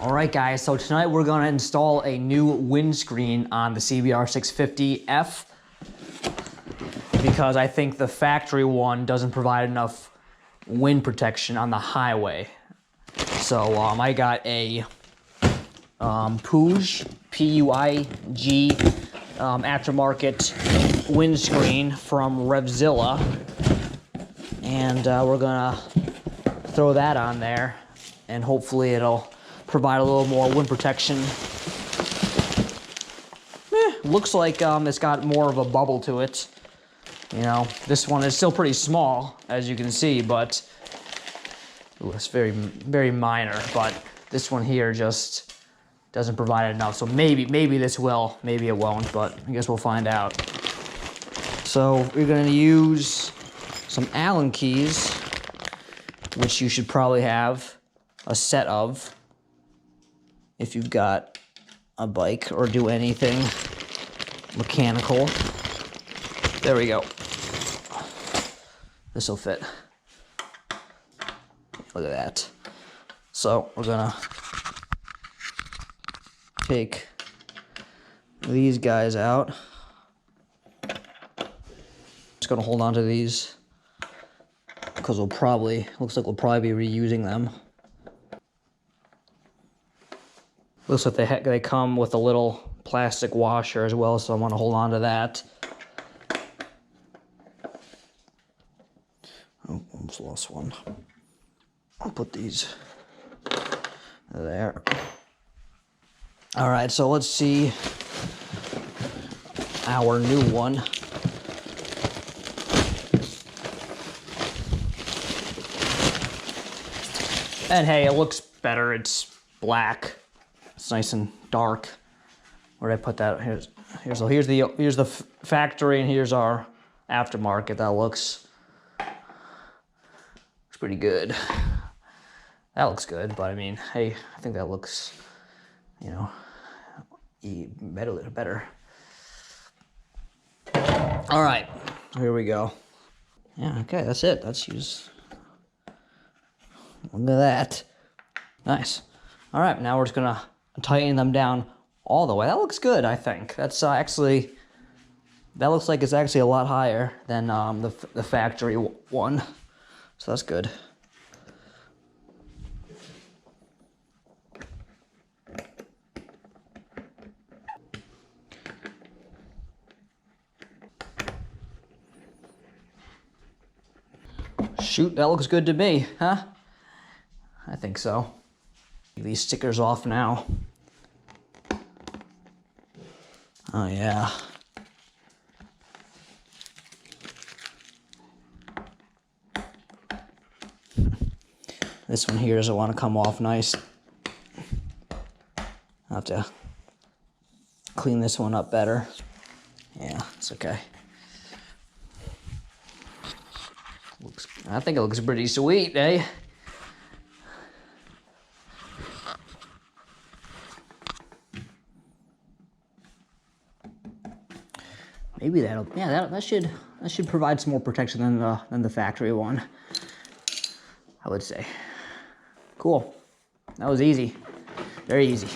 All right, guys, so tonight we're gonna install a new windscreen on the Cbr650f because I think the factory one doesn't provide enough wind protection on the highway. So I got a Puig, P-U-I-G, aftermarket windscreen from Revzilla, and we're gonna throw that on there, and hopefully it'll provide a little more wind protection. Looks like it's got more of a bubble to it. You know, this one is still pretty small, as you can see, but ooh, it's very, very minor. But this one here just doesn't provide enough. So maybe this will, maybe it won't, but I guess we'll find out. So we're gonna use some Allen keys, which you should probably have a set of if you've got a bike or do anything mechanical. There we go. This will fit. Look at that. So we're gonna take these guys out. Just gonna hold on to these because looks like we'll probably be reusing them. Looks like they come with a little plastic washer as well, so I want to hold on to that. Oh, almost lost one. I'll put these there. All right, so let's see our new one. And hey, it looks better. It's black. It's nice and dark. Where did I put that? Here's the factory, and here's our aftermarket. That looks pretty good. That looks good, but I mean, hey, I think that looks, you know, better. All right, here we go. Yeah, okay, that's it. Let's use. Look at that. Nice. All right, now we're just gonna tighten them down all the way. That looks good, I think. That's actually, that looks like it's actually a lot higher than the factory one. So that's good. Shoot, that looks good to me, huh? I think so. These stickers off now. Oh yeah. This one here doesn't want to come off nice. I'll have to clean this one up better. Yeah, it's okay. I think it looks pretty sweet, eh? Maybe that should provide some more protection than the factory one, I would say. Cool. That was easy. Very easy.